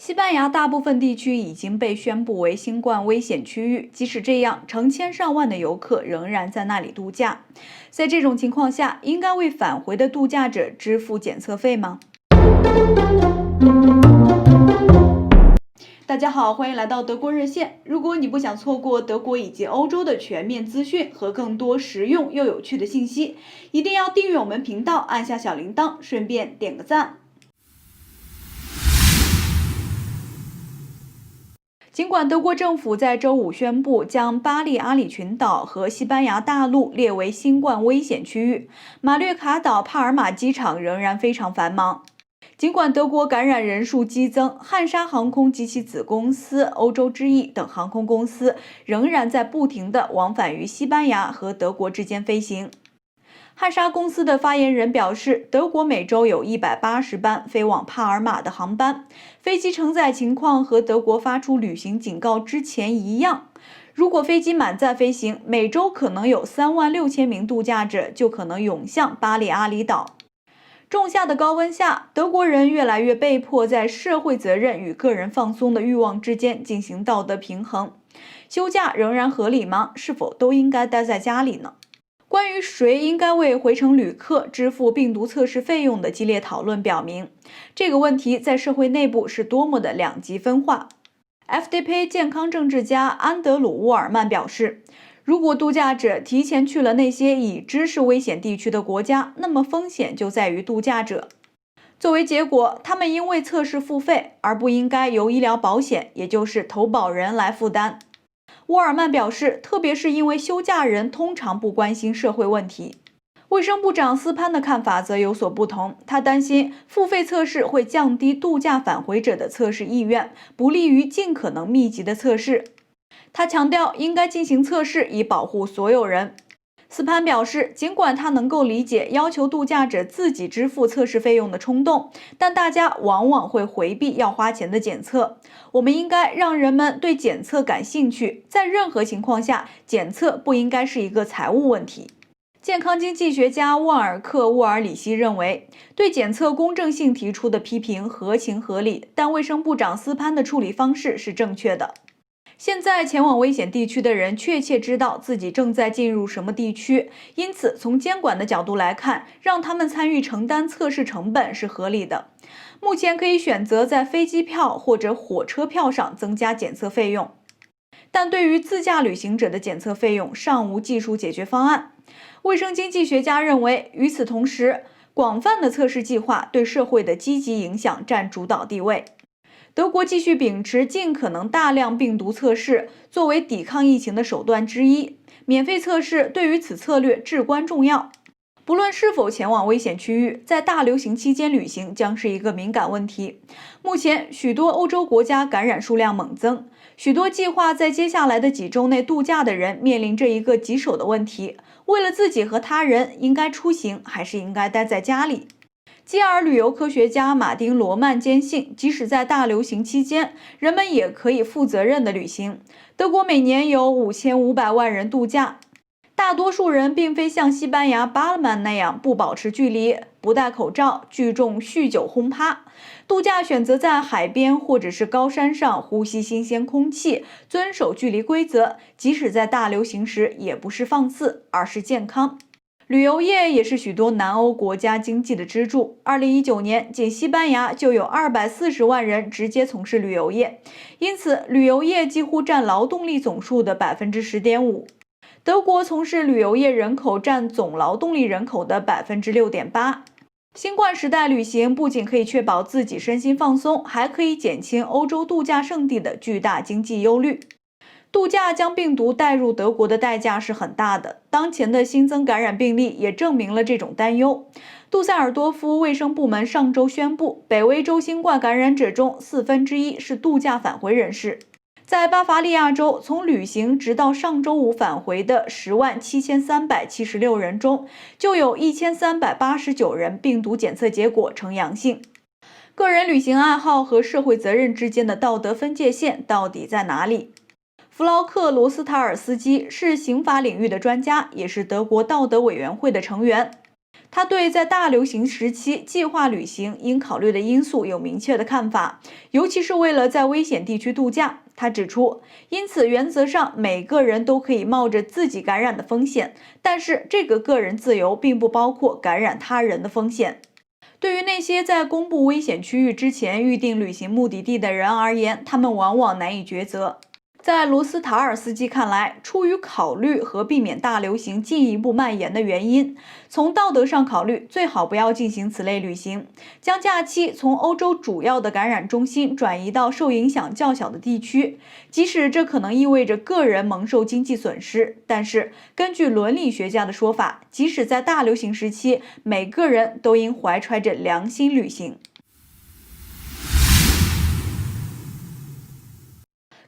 西班牙大部分地区已经被宣布为新冠危险区域，即使这样，成千上万的游客仍然在那里度假。在这种情况下，应该为返回的度假者支付检测费吗？大家好，欢迎来到德国热线。如果你不想错过德国以及欧洲的全面资讯和更多实用又有趣的信息，一定要订阅我们频道，按下小铃铛，顺便点个赞。尽管德国政府在周五宣布将巴利阿里群岛和西班牙大陆列为新冠危险区域，马略卡岛帕尔马机场仍然非常繁忙。尽管德国感染人数激增，汉莎航空及其子公司欧洲之翼等航空公司仍然在不停地往返于西班牙和德国之间飞行。汉莎公司的发言人表示，德国每周有180班飞往帕尔马的航班，飞机承载情况和德国发出旅行警告之前一样。如果飞机满载飞行，每周可能有36000名度假者就可能涌向巴里阿里岛。仲夏的高温下，德国人越来越被迫在社会责任与个人放松的欲望之间进行道德平衡。休假仍然合理吗？是否都应该待在家里呢？关于谁应该为回程旅客支付病毒测试费用的激烈讨论表明，这个问题在社会内部是多么的两极分化。FDP 健康政治家安德鲁·沃尔曼表示，如果度假者提前去了那些已知是危险地区的国家，那么风险就在于度假者。作为结果，他们应为测试付费，而不应该由医疗保险，也就是投保人来负担。沃尔曼表示，特别是因为休假人通常不关心社会问题。卫生部长斯潘的看法则有所不同，他担心付费测试会降低度假返回者的测试意愿，不利于尽可能密集的测试。他强调应该进行测试以保护所有人。斯潘表示，尽管他能够理解要求度假者自己支付测试费用的冲动，但大家往往会回避要花钱的检测。我们应该让人们对检测感兴趣，在任何情况下，检测不应该是一个财务问题。健康经济学家万尔克·沃尔里希认为，对检测公正性提出的批评合情合理，但卫生部长斯潘的处理方式是正确的。现在前往危险地区的人确切知道自己正在进入什么地区，因此从监管的角度来看，让他们参与承担测试成本是合理的。目前可以选择在飞机票或者火车票上增加检测费用，但对于自驾旅行者的检测费用尚无技术解决方案。卫生经济学家认为，与此同时，广泛的测试计划对社会的积极影响占主导地位。德国继续秉持尽可能大量病毒测试作为抵抗疫情的手段之一，免费测试对于此策略至关重要。不论是否前往危险区域，在大流行期间旅行将是一个敏感问题。目前，许多欧洲国家感染数量猛增，许多计划在接下来的几周内度假的人面临着一个棘手的问题：为了自己和他人，应该出行还是应该待在家里？基尔旅游科学家马丁·罗曼坚信，即使在大流行期间，人们也可以负责任地旅行。德国每年有5500万人度假，大多数人并非像西班牙巴勒曼那样不保持距离、不戴口罩、聚众酗酒轰趴。度假选择在海边或者是高山上呼吸新鲜空气，遵守距离规则，即使在大流行时也不是放肆，而是健康。旅游业也是许多南欧国家经济的支柱。2019年，仅西班牙就有240万人直接从事旅游业，因此旅游业几乎占劳动力总数的10.5%。德国从事旅游业人口占总劳动力人口的6.8%。新冠时代旅行不仅可以确保自己身心放松，还可以减轻欧洲度假胜地的巨大经济忧虑。度假将病毒带入德国的代价是很大的，当前的新增感染病例也证明了这种担忧。杜塞尔多夫卫生部门上周宣布，北威州新冠感染者中1/4是度假返回人士。在巴伐利亚州，从旅行直到上周五返回的107376人中，就有1389人病毒检测结果呈阳性。个人旅行爱好和社会责任之间的道德分界线到底在哪里？弗劳克·罗斯塔尔斯基是刑法领域的专家，也是德国道德委员会的成员。他对在大流行时期计划旅行应考虑的因素有明确的看法，尤其是为了在危险地区度假。他指出，因此原则上每个人都可以冒着自己感染的风险，但是这个个人自由并不包括感染他人的风险。对于那些在公布危险区域之前预定旅行目的地的人而言，他们往往难以抉择。在罗斯塔尔斯基看来，出于考虑和避免大流行进一步蔓延的原因，从道德上考虑，最好不要进行此类旅行。将假期从欧洲主要的感染中心转移到受影响较小的地区，即使这可能意味着个人蒙受经济损失，但是根据伦理学家的说法，即使在大流行时期，每个人都应怀揣着良心旅行。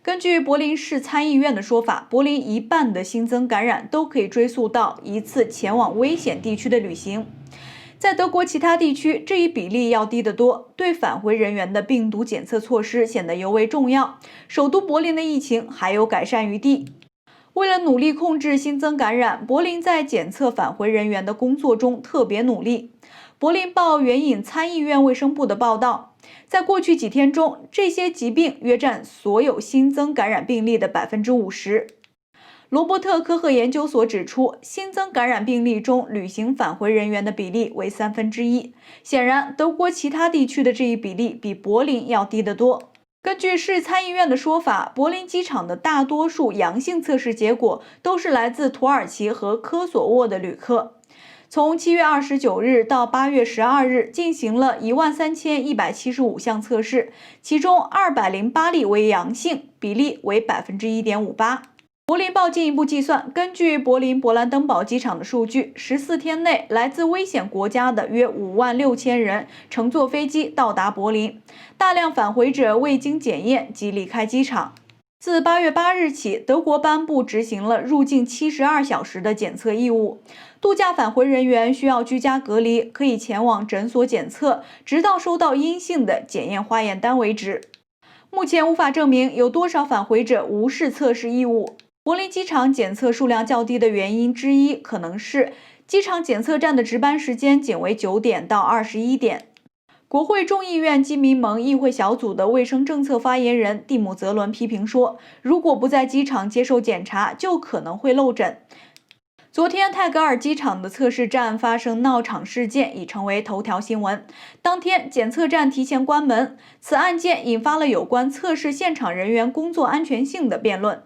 根据柏林市参议院的说法，柏林一半的新增感染都可以追溯到一次前往危险地区的旅行。在德国其他地区，这一比例要低得多。对返回人员的病毒检测措施显得尤为重要。首都柏林的疫情还有改善余地。为了努力控制新增感染，柏林在检测返回人员的工作中特别努力。柏林报援引参议院卫生部的报道，在过去几天中，这些疾病约占所有新增感染病例的50%。罗伯特·科赫研究所指出，新增感染病例中旅行返回人员的比例为1/3。显然，德国其他地区的这一比例比柏林要低得多。根据市参议院的说法，柏林机场的大多数阳性测试结果都是来自土耳其和科索沃的旅客。从7月29日到8月12日，进行了13175项测试，其中208例为阳性，比例为1.58%。柏林报进一步计算，根据柏林勃兰登堡机场的数据，14天内来自危险国家的约56000人乘坐飞机到达柏林，大量返回者未经检验即离开机场。自8月8日起，德国颁布执行了入境72小时的检测义务。度假返回人员需要居家隔离，可以前往诊所检测，直到收到阴性的检验化验单为止。目前无法证明有多少返回者无视测试义务。柏林机场检测数量较低的原因之一，可能是机场检测站的值班时间仅为9点到21点。国会众议院基民盟议会小组的卫生政策发言人蒂姆·泽伦批评说，如果不在机场接受检查，就可能会漏诊。昨天，泰格尔机场的测试站发生闹场事件，已成为头条新闻。当天，检测站提前关门，此案件引发了有关测试现场人员工作安全性的辩论。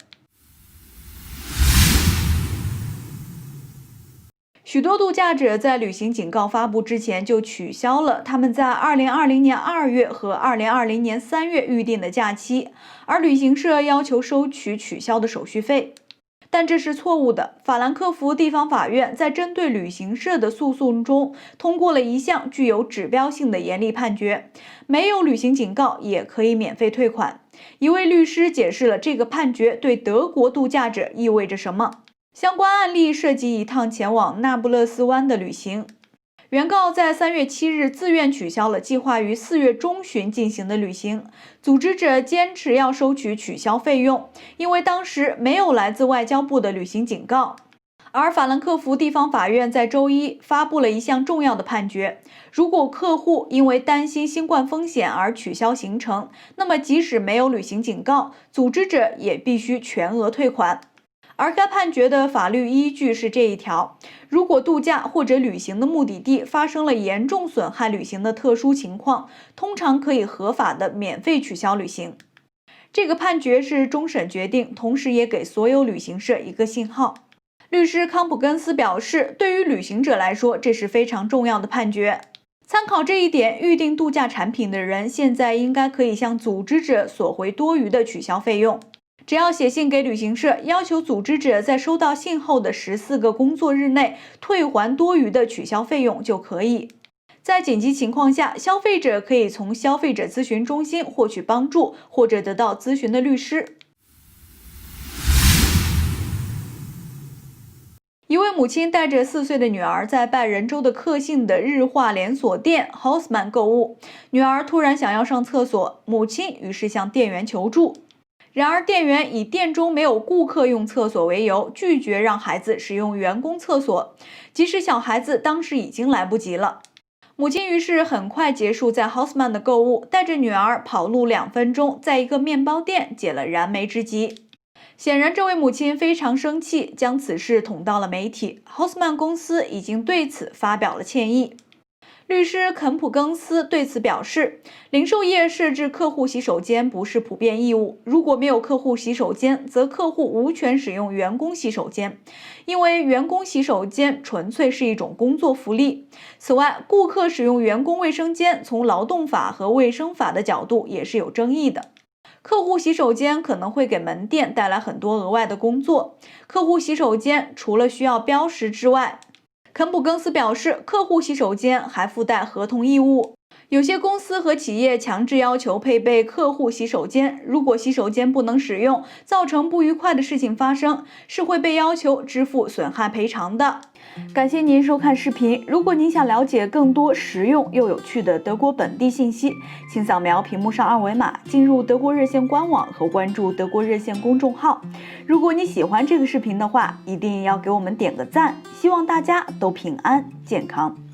许多度假者在旅行警告发布之前就取消了他们在2020年2月和2020年3月预定的假期，而旅行社要求收取取消的手续费。但这是错误的。法兰克福地方法院在针对旅行社的诉讼中通过了一项具有指标性的严厉判决：没有旅行警告也可以免费退款。一位律师解释了这个判决对德国度假者意味着什么。相关案例涉及一趟前往那不勒斯湾的旅行。原告在3月7日自愿取消了计划于4月中旬进行的旅行，组织者坚持要收取取消费用，因为当时没有来自外交部的旅行警告。而法兰克福地方法院在周一发布了一项重要的判决：如果客户因为担心新冠风险而取消行程，那么即使没有旅行警告，组织者也必须全额退款。而该判决的法律依据是这一条：如果度假或者旅行的目的地发生了严重损害旅行的特殊情况，通常可以合法的免费取消旅行。这个判决是终审决定，同时也给所有旅行社一个信号。律师康普根斯表示，对于旅行者来说，这是非常重要的判决。参考这一点，预订度假产品的人现在应该可以向组织者索回多余的取消费用。只要写信给旅行社，要求组织者在收到信后的14个工作日内退还多余的取消费用就可以。在紧急情况下，消费者可以从消费者咨询中心获取帮助，或者得到咨询的律师。一位母亲带着4岁的女儿在拜仁州的克信的日化连锁店 Haussmann 购物，女儿突然想要上厕所，母亲于是向店员求助。然而，店员以店中没有顾客用厕所为由，拒绝让孩子使用员工厕所，即使小孩子当时已经来不及了。母亲于是很快结束在 Haussmann 的购物，带着女儿跑路2分钟，在一个面包店解了燃眉之急。显然，这位母亲非常生气，将此事捅到了媒体。Haussmann 公司已经对此发表了歉意。律师肯普更斯对此表示，零售业设置客户洗手间不是普遍义务，如果没有客户洗手间，则客户无权使用员工洗手间，因为员工洗手间纯粹是一种工作福利。此外，顾客使用员工卫生间，从劳动法和卫生法的角度也是有争议的。客户洗手间可能会给门店带来很多额外的工作。客户洗手间除了需要标识之外，肯普更斯表示，客户洗手间还附带合同义务。有些公司和企业强制要求配备客户洗手间，如果洗手间不能使用，造成不愉快的事情发生，是会被要求支付损害赔偿的。感谢您收看视频。如果您想了解更多实用又有趣的德国本地信息，请扫描屏幕上二维码，进入德国热线官网和关注德国热线公众号。如果你喜欢这个视频的话，一定要给我们点个赞。希望大家都平安健康。